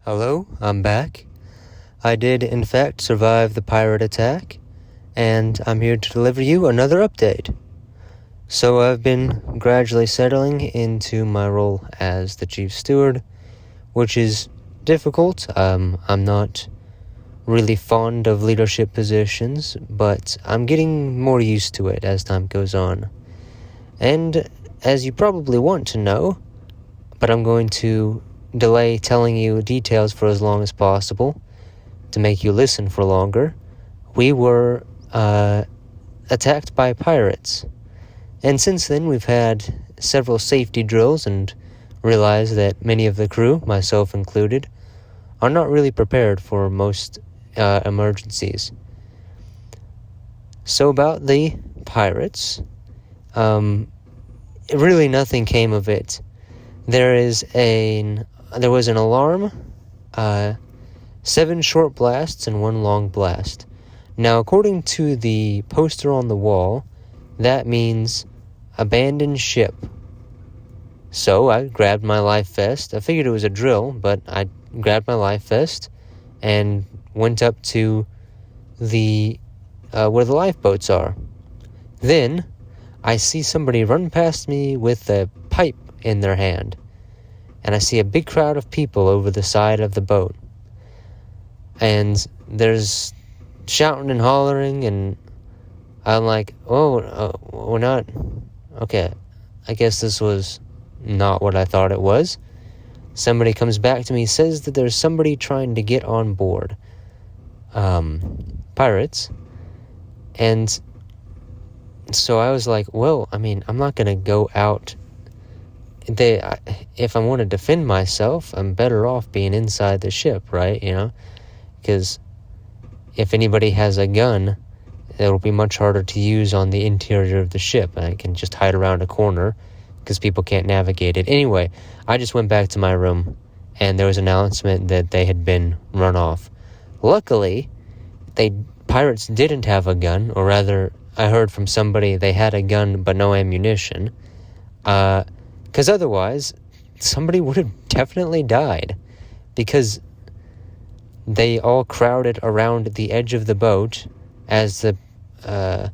Hello, I'm back. I did, in fact, survive the pirate attack, and I'm here to deliver you another update. So I've been gradually settling into my role as the chief steward, which is difficult. I'm not really fond of leadership positions, but I'm getting more used to it as time goes on. And as you probably want to know, but I'm going to delay telling you details for as long as possible to make you listen for longer. We were attacked by pirates. And since then, we've had several safety drills and realized that many of the crew, myself included, are not really prepared for most emergencies. So about the pirates, really nothing came of it. There was an alarm, 7 short blasts and 1 long blast. Now, according to the poster on the wall, that means abandoned ship. So I grabbed my life vest. I figured it was a drill, but I grabbed my life vest and went up to the where the lifeboats are. Then I see somebody run past me with a pipe in their hand, and I see a big crowd of people over the side of the boat, and there's shouting and hollering, and I'm like, we're not, okay, I guess this was not what I thought it was. Somebody comes back to me, says that there's somebody trying to get on board, pirates, and so I was like, well, I mean, I'm not going to go out. If I want to defend myself, I'm better off being inside the ship, right? Because if anybody has a gun, it'll be much harder to use on the interior of the ship, and I can just hide around a corner because people can't navigate it. Anyway, I just went back to my room, and there was an announcement that they had been run off. Luckily, pirates didn't have a gun, or rather, I heard from somebody they had a gun but no ammunition. Because otherwise, somebody would have definitely died, because they all crowded around the edge of the boat as so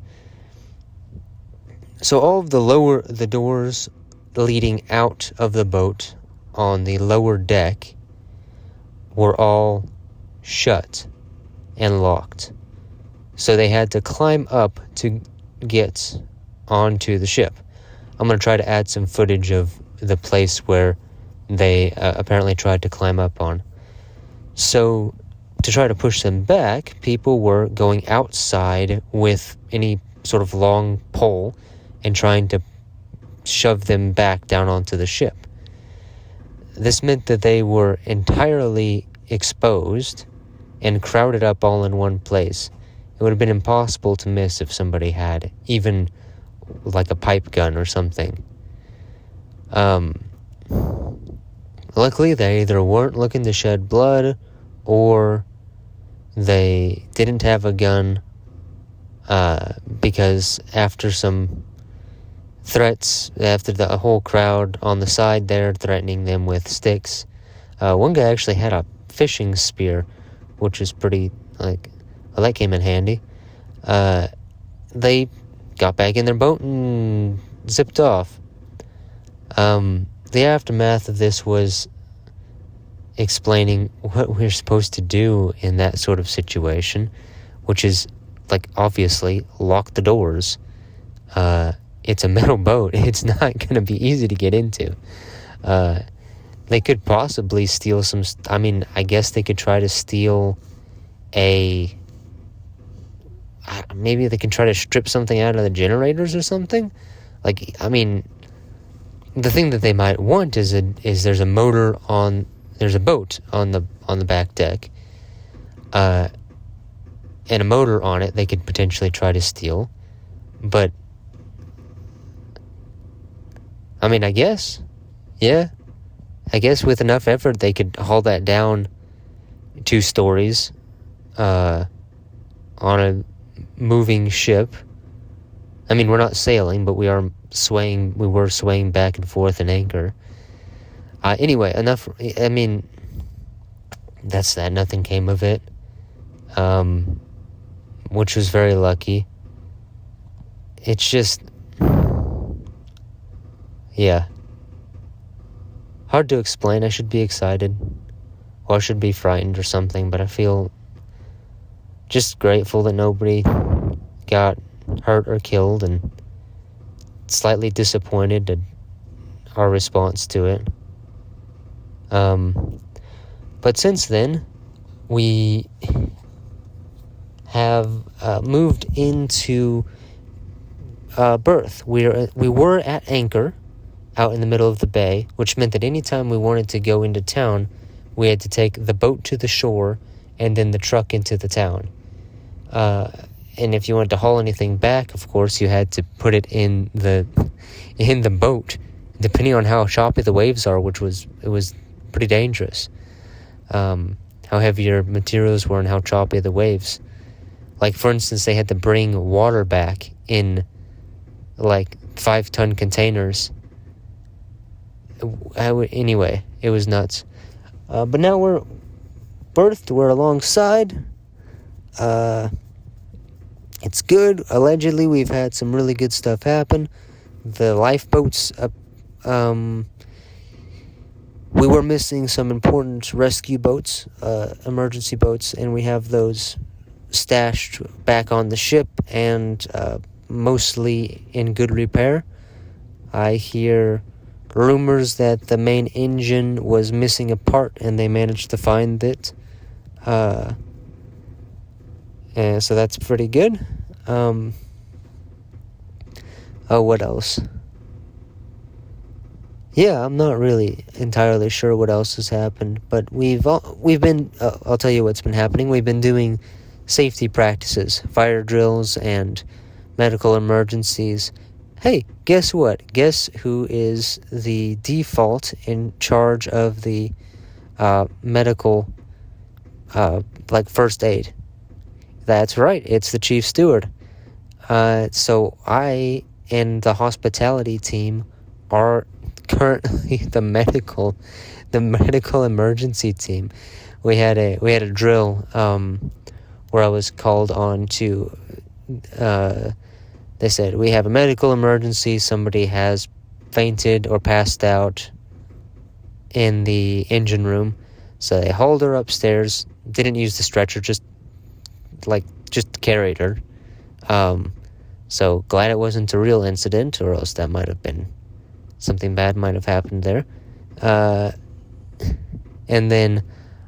all of the doors leading out of the boat on the lower deck were all shut and locked. So they had to climb up to get onto the ship. I'm going to try to add some footage of the place where they apparently tried to climb up on. So to try to push them back, people were going outside with any sort of long pole and trying to shove them back down onto the ship. This meant that they were entirely exposed and crowded up all in one place. It would have been impossible to miss if somebody had even like a pipe gun or something. Luckily, they either weren't looking to shed blood or they didn't have a gun, because after some threats, after the whole crowd on the side there threatening them with sticks, one guy actually had a fishing spear, which is pretty, that came in handy. They got back in their boat and zipped off. The aftermath of this was explaining what we're supposed to do in that sort of situation, which is, obviously, lock the doors. It's a metal boat. It's not going to be easy to get into. They could possibly steal some... I guess they could try to steal maybe they can try to strip something out of the generators or something. The thing that they might want is there's a boat on the back deck, and a motor on it they could potentially try to steal. But I guess with enough effort they could haul that down 2 stories on a moving ship. We're not sailing, but we were swaying back and forth in anchor. Anyway, enough. that's that. Nothing came of it, which was very lucky. It's just, yeah, hard to explain. I should be excited, or I should be frightened or something, but I feel just grateful that nobody got hurt or killed, and slightly disappointed at our response to it. But since then, we have moved into berth. We were at anchor out in the middle of the bay, which meant that anytime we wanted to go into town, we had to take the boat to the shore and then the truck into the town. And if you wanted to haul anything back, of course, you had to put it in the boat, depending on how choppy the waves are, it was pretty dangerous. How heavy your materials were and how choppy the waves. Like, for instance, they had to bring water back in, 5-ton containers. Anyway, it was nuts. But now we're berthed, we're alongside. It's good. Allegedly, we've had some really good stuff happen. The lifeboats, we were missing some important rescue boats, emergency boats, and we have those stashed back on the ship and mostly in good repair. I hear rumors that the main engine was missing a part and they managed to find it. And so that's pretty good. What else? Yeah, I'm not really entirely sure what else has happened, but we've been, I'll tell you what's been happening. We've been doing safety practices, fire drills, and medical emergencies. Hey, guess what? Guess who is the default in charge of the medical, first aid? That's right, it's the chief steward. So I and the hospitality team are currently the medical emergency team. We had a drill where I was called on to. They said, we have a medical emergency. Somebody has fainted or passed out in the engine room. So they hauled her upstairs. Didn't use the stretcher, just carried her. So glad it wasn't a real incident, or else that might have been something bad might have happened there. And then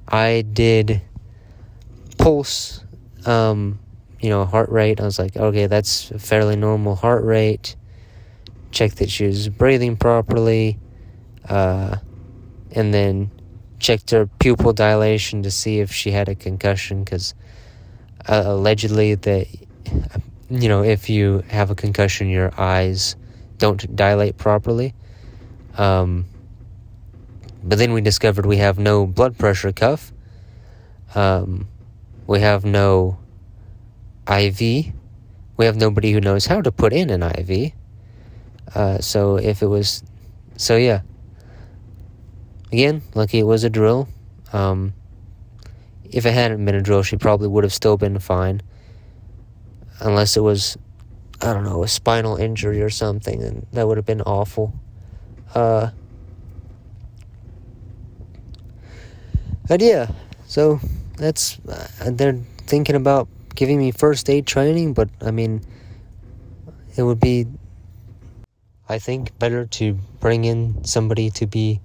I did pulse, heart rate. I was like, okay, that's a fairly normal heart rate. Checked that she was breathing properly. And then checked her pupil dilation to see if she had a concussion, because allegedly that, if you have a concussion, your eyes don't dilate properly. But then we discovered we have no blood pressure cuff. We have no IV. We have nobody who knows how to put in an IV. So yeah. Again, lucky it was a drill. If it hadn't been a drill, she probably would have still been fine. Unless it was, I don't know, a spinal injury or something, and that would have been awful. And yeah, so that's, they're thinking about giving me first aid training, but I mean, it would be, I think, better to bring in somebody to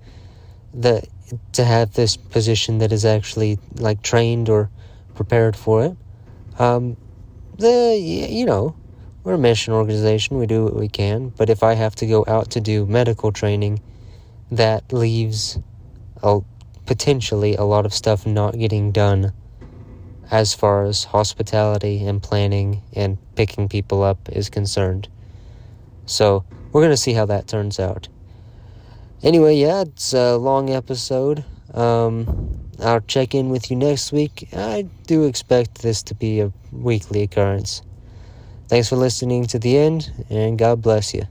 have this position that is actually trained or prepared for it. We're a mission organization. We do what we can. But if I have to go out to do medical training, that leaves potentially a lot of stuff not getting done as far as hospitality and planning and picking people up is concerned. So we're going to see how that turns out. Anyway, yeah, it's a long episode. I'll check in with you next week. I do expect this to be a weekly occurrence. Thanks for listening to the end, and God bless you.